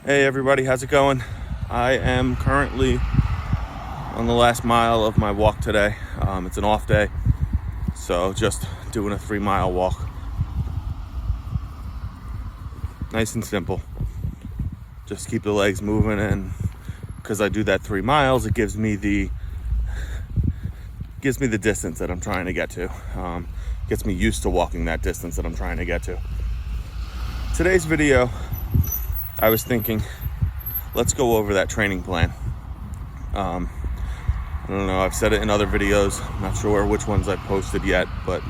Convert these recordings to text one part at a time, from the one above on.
Hey everybody, how's it going? I am currently on the last mile of my walk today. It's an off day, so just doing a 3-mile walk. Nice and simple. Just keep the legs moving, and because I do that 3 miles, it gives me the distance that I'm trying to get to. Gets me used to walking that distance that I'm trying to get to. Today's video, I was thinking, let's go over that training plan. I don't know, I've said it in other videos. I'm not sure which ones I've posted yet, but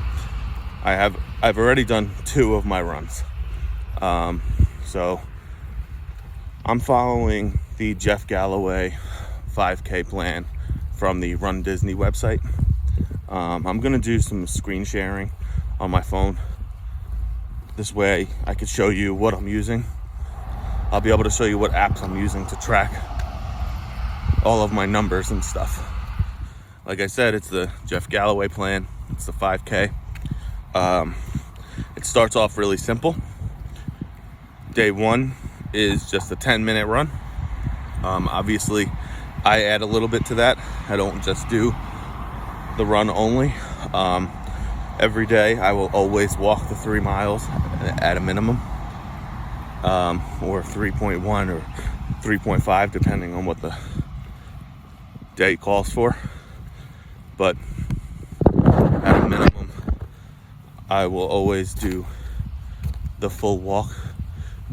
I've already done 2 of my runs. So I'm following the Jeff Galloway 5K plan from the Run Disney website. I'm gonna do some screen sharing on my phone. This way I could show you what I'm using. I'll be able to show you what apps I'm using to track all of my numbers and stuff. Like I said, it's the Jeff Galloway plan. It's the 5K. It starts off really simple. Day 1 is just a 10-minute run. Obviously, I add a little bit to that. I don't just do the run only. Every day, I will always walk the 3 miles at a minimum. Or 3.1 or 3.5, depending on what the day calls for. But at a minimum, I will always do the full walk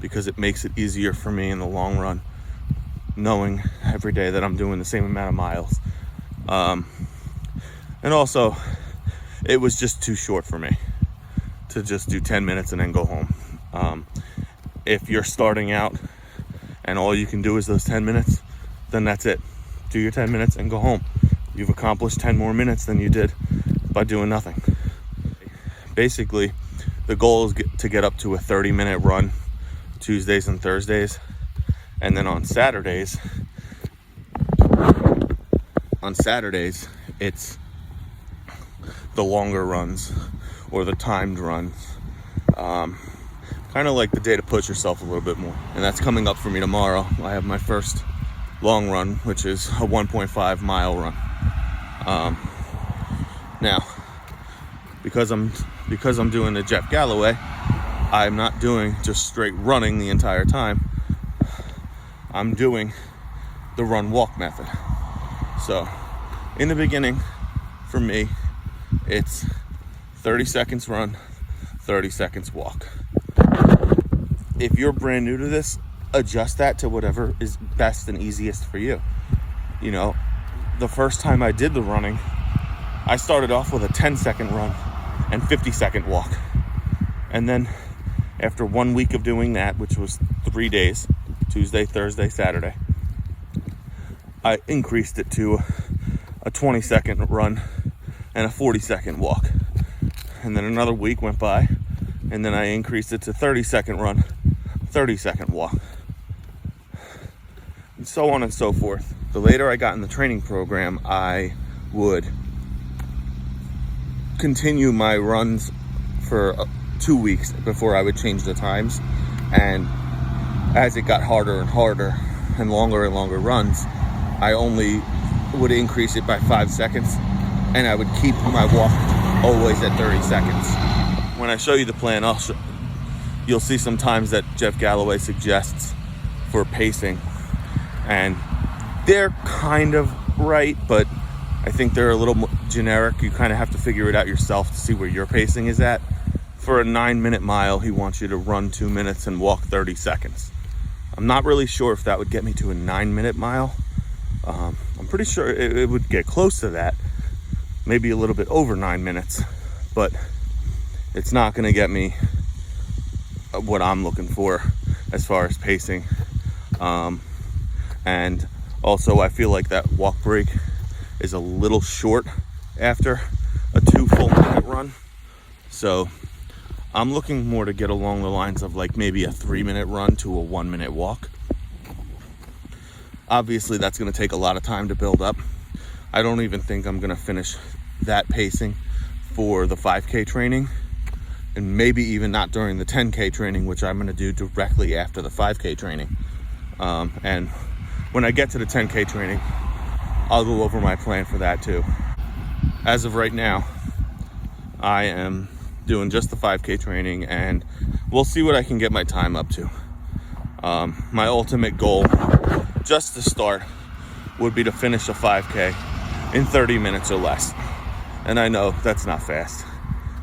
because it makes it easier for me in the long run, knowing every day that I'm doing the same amount of miles. And also, it was just too short for me to just do 10 minutes and then go home. If you're starting out and all you can do is those 10 minutes, then that's it. Do your 10 minutes and go home. You've accomplished 10 more minutes than you did by doing nothing. Basically, the goal is to get up to a 30-minute run Tuesdays and Thursdays. And then on Saturdays, it's the longer runs or the timed runs. Kind of like the day to push yourself a little bit more. And that's coming up for me tomorrow. I have my first long run, which is a 1.5 mile run. Now, because I'm doing the Jeff Galloway, I'm not doing just straight running the entire time. I'm doing the run walk method. So in the beginning, for me, it's 30 seconds run, 30 seconds walk. If you're brand new to this, adjust that to whatever is best and easiest for you. You know, the first time I did the running, I started off with a 10-second run and 50-second walk. And then after 1 week of doing that, which was 3 days, Tuesday, Thursday, Saturday, I increased it to a 20-second run and a 40-second walk. And then another week went by, and then I increased it to 30-second run, 30-second walk, and so on and so forth. The later I got in the training program, I would continue my runs for 2 weeks before I would change the times. And as it got harder and harder and longer runs, I only would increase it by 5 seconds, and I would keep my walk always at 30 seconds. When I show you the plan, you'll see sometimes that Jeff Galloway suggests for pacing, and they're kind of right, but I think they're a little more generic. You kind of have to figure it out yourself to see where your pacing is at. For a 9-minute mile, he wants you to run 2 minutes and walk 30 seconds. I'm not really sure if that would get me to a 9-minute mile. I'm pretty sure it would get close to that, maybe a little bit over 9 minutes, but it's not going to get me what I'm looking for as far as pacing. And also, I feel like that walk break is a little short after a 2 full minute run. So I'm looking more to get along the lines of like maybe a 3-minute run to a 1-minute walk. Obviously, that's going to take a lot of time to build up. I don't even think I'm going to finish that pacing for the 5K training, and maybe even not during the 10K training, which I'm going to do directly after the 5K training. And when I get to the 10K training, I'll go over my plan for that too. As of right now, I am doing just the 5K training, and we'll see what I can get my time up to. My ultimate goal, just to start, would be to finish a 5K in 30 minutes or less. And I know that's not fast.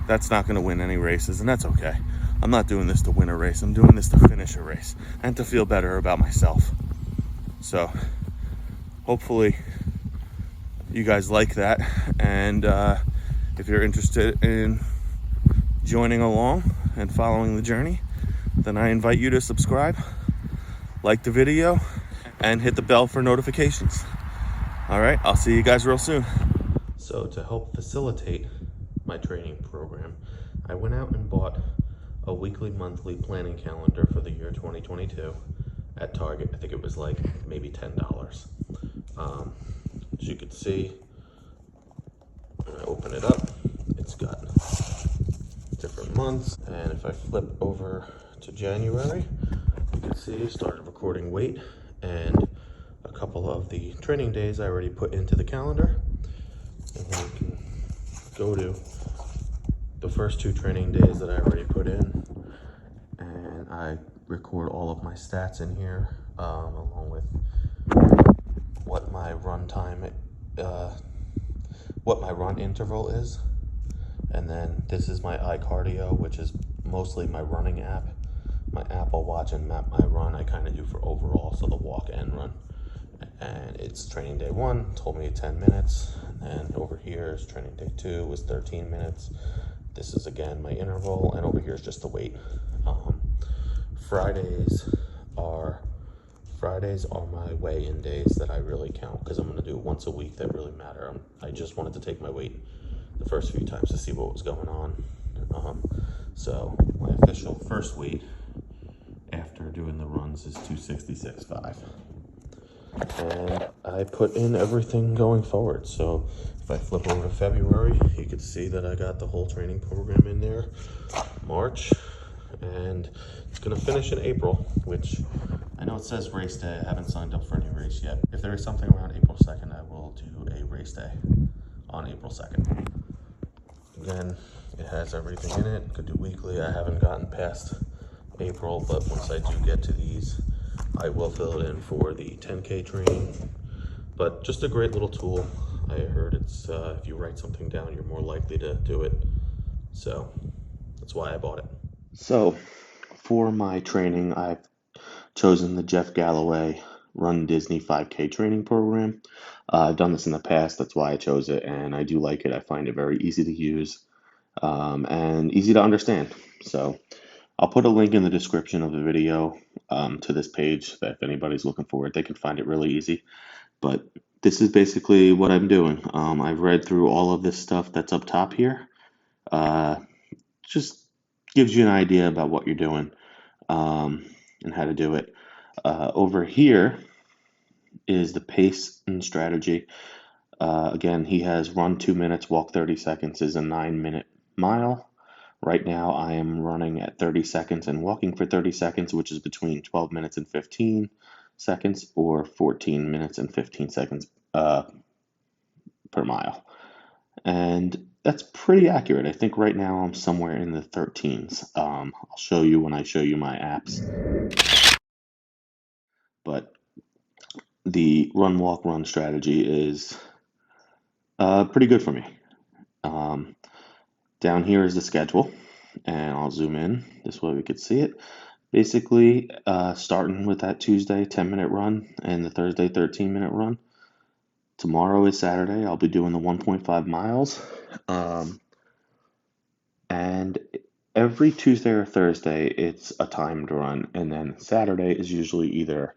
That's not going to win any races, and that's okay. I'm not doing this to win a race. I'm doing this to finish a race and to feel better about myself. So hopefully you guys like that. And if you're interested in joining along and following the journey, then I invite you to subscribe, like the video, and hit the bell for notifications. All right, I'll see you guys real soon. So to help facilitate my training program, I went out and bought a weekly, monthly planning calendar for the year 2022 at Target. I think it was like maybe $10. As you can see, when I open it up, it's got different months. And if I flip over to January, you can see I started recording weight and a couple of the training days I already put into the calendar. And then you can go to the first 2 training days that I already put in, and I record all of my stats in here, along with what my run time, what my run interval is. And then this is my iCardio, which is mostly my running app. My Apple Watch and Map My Run I kind of do for overall, so the walk and run. And it's training day 1, told me 10 minutes. And over here is training day 2, was 13 minutes. This is again my interval, and over here is just the weight. Fridays are my weigh-in days that I really count, because I'm going to do once a week that really matter. I just wanted to take my weight the first few times to see what was going on. So my official first weight after doing the runs is 266.5. And I put in everything going forward. So if I flip over to February, you can see that I got the whole training program in there. March, and it's going to finish in April, which I know it says race day. I haven't signed up for any race yet. If there is something around April 2nd, I will do a race day on April 2nd. Again, it has everything in it. Could do weekly. I haven't gotten past April, but once I do get to these, I will fill it in for the 10K training. But just a great little tool. I heard it's if you write something down, you're more likely to do it. So that's why I bought it. So for my training, I've chosen the Jeff Galloway Run Disney 5K training program. I've done this in the past, that's why I chose it, and I do like it. I find it very easy to use and easy to understand. So I'll put a link in the description of the video to this page that if anybody's looking for it, they can find it really easy. But this is basically what I'm doing. I've read through all of this stuff that's up top here. Just gives you an idea about what you're doing and how to do it. Over here is the pace and strategy. Again, he has run 2 minutes, walk 30 seconds is a 9-minute mile. Right now, I am running at 30 seconds and walking for 30 seconds, which is between 12 minutes and 15 seconds or 14 minutes and 15 seconds per mile. And that's pretty accurate. I think right now I'm somewhere in the 13s. I'll show you when I show you my apps. But the run, walk, run strategy is pretty good for me. Down here is the schedule, and I'll zoom in this way we could see it. Basically, starting with that Tuesday 10-minute run and the Thursday 13-minute run. Tomorrow is Saturday. I'll be doing the 1.5 miles. And every Tuesday or Thursday, it's a timed run. And then Saturday is usually either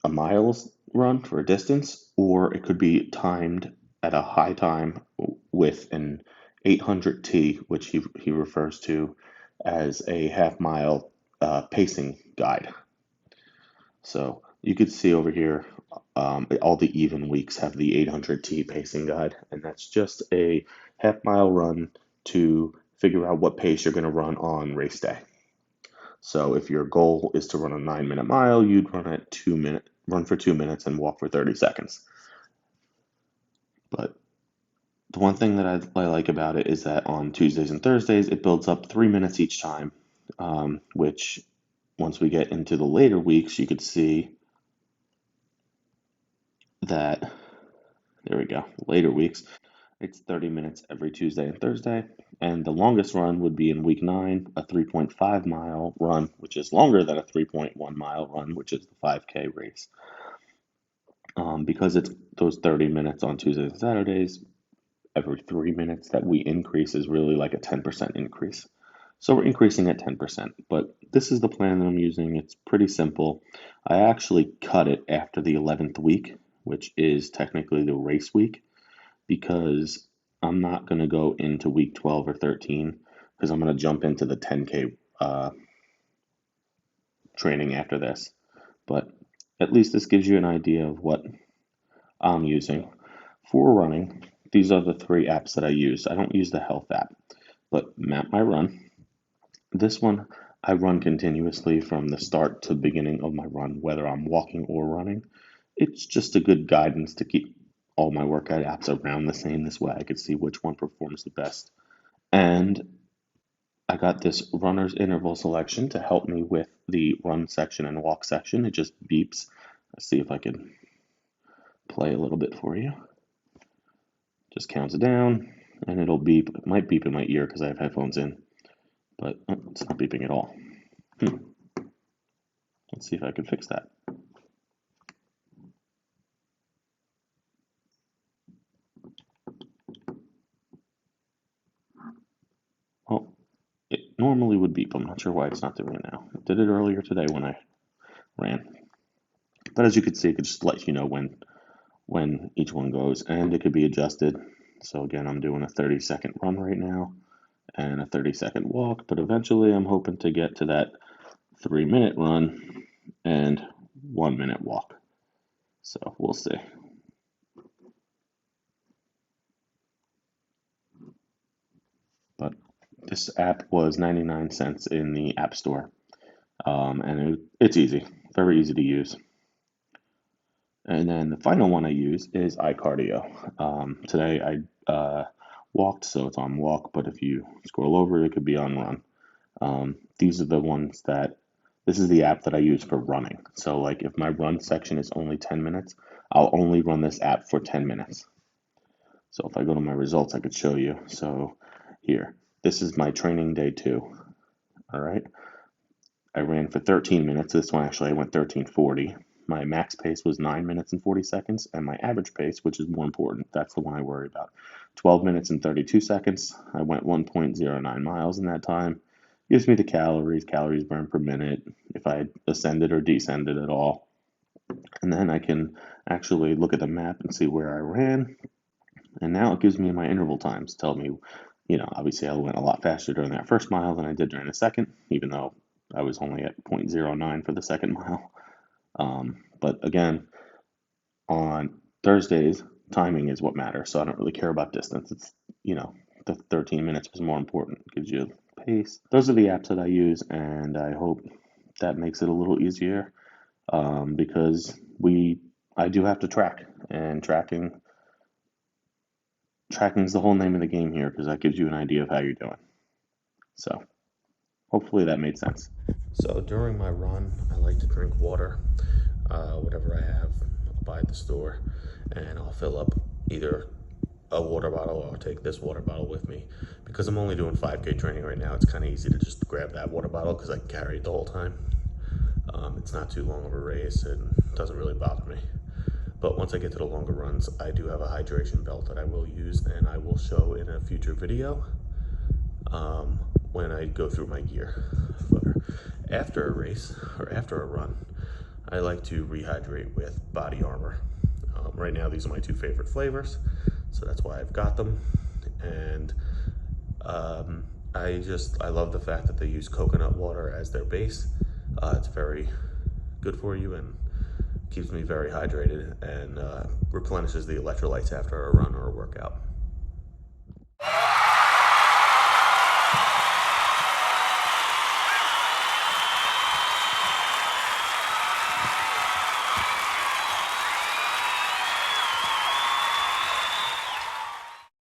a miles run for a distance, or it could be timed at a high time with an 800T, which he refers to as a half mile pacing guide. So you could see over here, all the even weeks have the 800T pacing guide, and that's just a half mile run to figure out what pace you're going to run on race day. So if your goal is to run a 9-minute mile, you'd run for 2 minutes and walk for 30 seconds. But the one thing that I like about it is that on Tuesdays and Thursdays, it builds up 3 minutes each time, which once we get into the later weeks, you could see that, there we go, later weeks, it's 30 minutes every Tuesday and Thursday. And the longest run would be in week 9, a 3.5 mile run, which is longer than a 3.1 mile run, which is the 5K race. Because it's those 30 minutes on Tuesdays and Saturdays, every 3 minutes that we increase is really like a 10% increase. So we're increasing at 10%, but this is the plan that I'm using. It's pretty simple. I actually cut it after the 11th week, which is technically the race week, because I'm not going to go into week 12 or 13 because I'm going to jump into the 10K training after this. But at least this gives you an idea of what I'm using. For running, these are the 3 apps that I use. I don't use the health app, but Map My Run. This one, I run continuously from the start to beginning of my run, whether I'm walking or running. It's just a good guidance to keep all my workout apps around the same. This way I could see which one performs the best. And I got this runner's interval selection to help me with the run section and walk section. It just beeps. Let's see if I can play a little bit for you. Just counts it down and it'll beep. It might beep in my ear because I have headphones in, but it's not beeping at all. Let's see if I can fix that. Well, it normally would beep. I'm not sure why it's not doing it now. It did it earlier today when I ran. But as you can see, it could just let you know when each one goes, and it could be adjusted. So again, I'm doing a 30-second run right now and a 30-second walk, but eventually I'm hoping to get to that 3-minute run and 1-minute walk. So we'll see. But this app was 99 cents in the App Store, and it's easy, very easy to use. And then the final one I use is iCardio. Today I walked, so it's on walk, but if you scroll over, it could be on run. These are the ones this is the app that I use for running. So like if my run section is only 10 minutes, I'll only run this app for 10 minutes. So if I go to my results, I could show you. So here, this is my training day 2. All right. I ran for 13 minutes. This one actually I went 13:40. My max pace was 9 minutes and 40 seconds, and my average pace, which is more important, that's the one I worry about, 12 minutes and 32 seconds. I went 1.09 miles in that time. Gives me the calories burned per minute, if I ascended or descended at all. And then I can actually look at the map and see where I ran. And now it gives me my interval times, tell me, obviously I went a lot faster during that first mile than I did during the second, even though I was only at 0.09 for the second mile. But again, on Thursdays, timing is what matters. So I don't really care about distance. It's, the 13 minutes was more important. It gives you pace. Those are the apps that I use, and I hope that makes it a little easier, because I do have to track, and tracking's the whole name of the game here, because that gives you an idea of how you're doing. So hopefully that made sense. So during my run, I like to drink water. Whatever I have, I'll buy at the store, and I'll fill up either a water bottle, or I'll take this water bottle with me. Because I'm only doing 5K training right now, it's kind of easy to just grab that water bottle because I can carry it the whole time. It's not too long of a race and doesn't really bother me. But once I get to the longer runs, I do have a hydration belt that I will use, and I will show in a future video when I go through my gear. But after a race, or after a run, I like to rehydrate with Body Armor. Right now, these are my 2 favorite flavors, so that's why I've got them. And I love the fact that they use coconut water as their base. It's very good for you and keeps me very hydrated, and replenishes the electrolytes after a run or a workout.